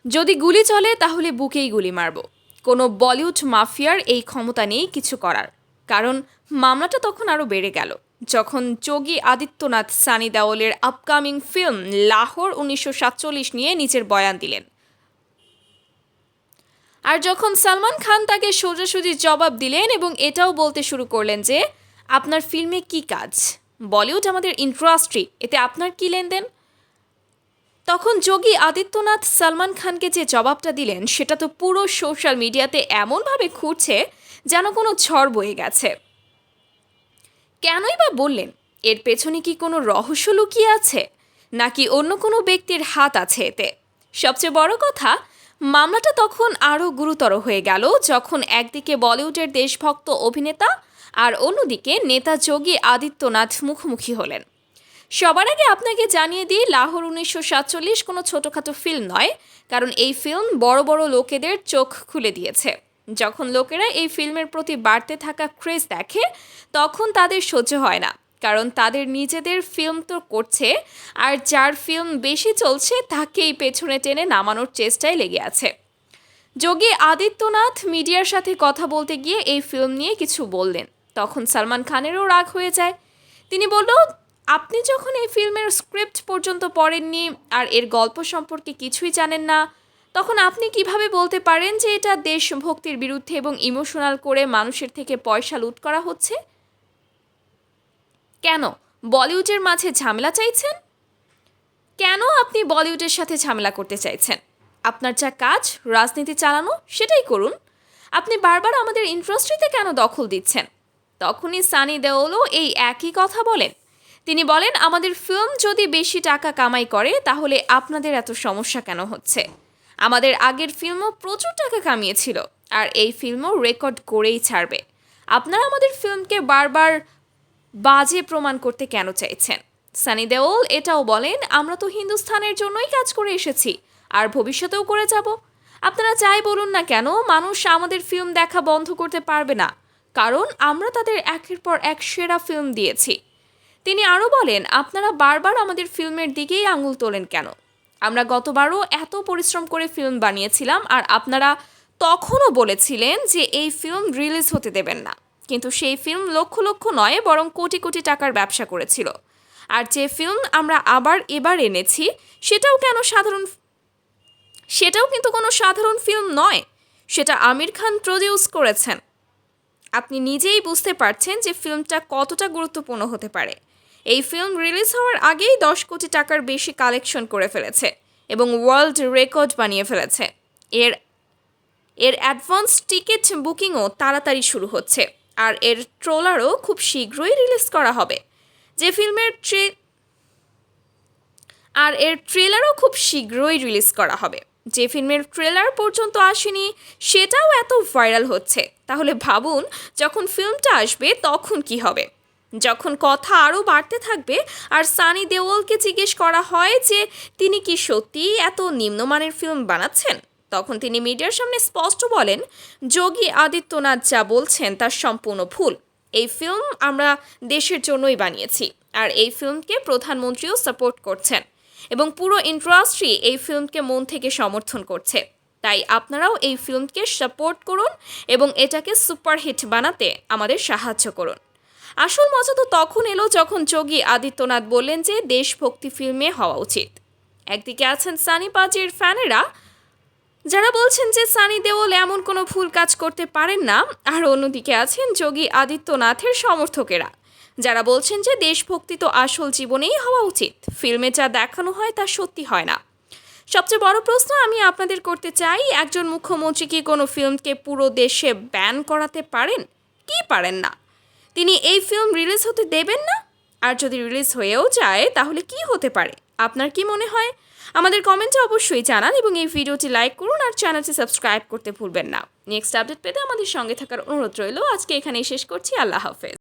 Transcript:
যদি গুলি চলে তাহলে বুকেই গুলি মারব। কোনো বলিউড মাফিয়ার এই ক্ষমতা নেই কিছু করার। কারণ মামলাটা তখন আরও বেড়ে গেল যখন যোগী আদিত্যনাথ সানি দেওলের আপকামিং ফিল্ম লাহোর 1947 নিয়ে নিজের বয়ান দিলেন। আর যখন সালমান খান তাকে সোজাসুজি জবাব দিলেন এবং এটাও বলতে শুরু করলেন যে আপনার ফিল্মে কি কাজ, বলিউড আমাদের ইন্ডাস্ট্রি, এতে আপনার কি লেনদেন, তখন যোগী আদিত্যনাথ সালমান খানকে যে জবাবটা দিলেন সেটা তো পুরো সোশ্যাল মিডিয়াতে এমনভাবে ঘুরছে যেন কোনো ঝড় বয়ে গেছে। কেনই বা বললেন? এর পেছনে কি কোনো রহস্য লুকিয়ে আছে, নাকি অন্য কোনো ব্যক্তির হাত আছে এতে? সবচেয়ে বড় কথা, মামলাটা তখন আরও গুরুতর হয়ে গেল যখন একদিকে বলিউডের দেশভক্ত অভিনেতা আর অন্যদিকে নেতা যোগী আদিত্যনাথ মুখোমুখি হলেন। সবার আগে আপনাকে জানিয়ে দিই, লাহোর 1947 কোনো ছোটোখাটো ফিল্ম নয়, কারণ এই ফিল্ম বড় বড় লোকেদের চোখ খুলে দিয়েছে। যখন লোকেরা এই ফিল্মের প্রতি বাড়তে থাকা ক্রেজ দেখে তখন তাদের সহ্য হয় না, কারণ তাদের নিজেদের ফিল্ম তো করছে, আর যার ফিল্ম বেশি চলছে তাকেই পেছনে টেনে নামানোর চেষ্টায় লেগে আছে। যোগী আদিত্যনাথ মিডিয়ার সাথে কথা বলতে গিয়ে এই ফিল্ম নিয়ে কিছু বললেন, তখন সালমান খানেরও রাগ হয়ে যায়। তিনি বলল, আপনি যখন এই ফিল্মের স্ক্রিপ্ট পর্যন্ত পড়েননি আর এর গল্প সম্পর্কে কিছুই জানেন না, তখন আপনি কিভাবে বলতে পারেন যে এটা দেশভক্তির বিরুদ্ধে এবং ইমোশনাল করে মানুষের থেকে পয়সা লুট করা হচ্ছে? কেন বলিউডের মাঝে ঝামেলা চাইছেন? কেন আপনি বলিউডের সাথে ঝামেলা করতে চাইছেন? আপনার যা কাজ রাজনীতি চালানো সেটাই করুন। আপনি বারবার আমাদের ইন্ডাস্ট্রিতে কেন দখল দিচ্ছেন? তখনই সানি দেওলও এই একই কথা বলেন। তিনি বলেন, আমাদের ফিল্ম যদি বেশি টাকা কামাই করে তাহলে আপনাদের এত সমস্যা কেন হচ্ছে? আমাদের আগের ফিল্মও প্রচুর টাকা কামিয়েছিল, আর এই ফিল্মও রেকর্ড করেই ছাড়বে। আপনারা আমাদের ফিল্মকে বারবার বাজে প্রমাণ করতে কেন চাইছেন? সানি দেওল এটাও বলেন, আমরা তো হিন্দুস্তানের জন্যই কাজ করে এসেছি আর ভবিষ্যতেও করে যাব। আপনারা যাই বলুন না কেন, মানুষ আমাদের ফিল্ম দেখা বন্ধ করতে পারবে না, কারণ আমরা তাদের একের পর এক সেরা ফিল্ম দিয়েছি। তিনি আরও বলেন, আপনারা বারবার আমাদের ফিল্মের দিকেই আঙুল তোলেন কেন? আমরা গতবারও এত পরিশ্রম করে ফিল্ম বানিয়েছিলাম আর আপনারা তখনও বলেছিলেন যে এই ফিল্ম রিলিজ হতে দেবেন না, কিন্তু সেই ফিল্ম লক্ষ লক্ষ নয় বরং কোটি কোটি টাকার ব্যবসা করেছিল। আর যে ফিল্ম আমরা এবার এনেছি সেটাও কিন্তু কোনো সাধারণ ফিল্ম নয়, সেটা আমির খান প্রডিউস করেছেন। আপনি নিজেই বুঝতে পারছেন যে ফিল্মটা কতটা গুরুত্বপূর্ণ হতে পারে। এই ফিল্ম রিলিজ হওয়ার আগেই 10 কোটি টাকার বেশি কালেকশন করে ফেলেছে এবং ওয়ার্ল্ড রেকর্ড বানিয়ে ফেলেছে। এর অ্যাডভান্স টিকিট বুকিংও তাড়াতাড়ি শুরু হচ্ছে, আর এর ট্রেলারও খুব শীঘ্রই রিলিজ করা হবে। যে ফিল্মের ট্রেলার পর্যন্ত আসেনি সেটাও এত ভাইরাল হচ্ছে, তাহলে ভাবুন যখন ফিল্মটা আসবে তখন কি হবে। যখন কথা আরও বাড়তে থাকবে আর সানি দেওলকে জিজ্ঞেস করা হয় যে তিনি কি সত্যিই এত নিম্নমানের ফিল্ম বানাচ্ছেন, তখন তিনি মিডিয়ার সামনে স্পষ্ট বলেন, যোগী আদিত্যনাথ যা বলছেন তা সম্পূর্ণ ভুল। এই ফিল্ম আমরা দেশের জন্যই বানিয়েছি, আর এই ফিল্মকে প্রধানমন্ত্রীও সাপোর্ট করছেন এবং পুরো ইন্ডাস্ট্রি এই ফিল্মকে মন থেকে সমর্থন করছে। তাই আপনারাও এই ফিল্মকে সাপোর্ট করুন এবং এটাকে সুপারহিট বানাতে আমাদের সাহায্য করুন। আসল মজা তো তখন এলো যখন যোগী আদিত্যনাথ বললেন যে দেশভক্তি ফিল্মে হওয়া উচিত। একদিকে আছেন সানি পাজির ফ্যানেরা যারা বলছেন যে সানি দেওল এমন কোনো ভুল কাজ করতে পারেন না, আর অন্যদিকে আছেন যোগী আদিত্যনাথের সমর্থকেরা যারা বলছেন যে দেশভক্তি তো আসল জীবনেই হওয়া উচিত, ফিল্মে যা দেখানো হয় তা সত্যি হয় না। সবচেয়ে বড় প্রশ্ন আমি আপনাদের করতে চাই, একজন মুখ্যমন্ত্রী কি কোনো ফিল্মকে পুরো দেশে ব্যান করাতে পারেন? কি পারেন না? তিনি এই ফিল্ম রিলিজ হতে দেবেন না? আর যদি রিলিজ হয়েও যায় তাহলে কি হতে পারে? আপনার কি মনে হয়? আমাদের কমেন্টে অবশ্যই জানান এবং এই ভিডিওটি লাইক করুন আর চ্যানেলটি সাবস্ক্রাইব করতে ভুলবেন না। নেক্সট আপডেট পেতে আমাদের সঙ্গে থাকার অনুরোধ রইল। আজকে এখানেই শেষ করছি। আল্লাহ হাফেজ।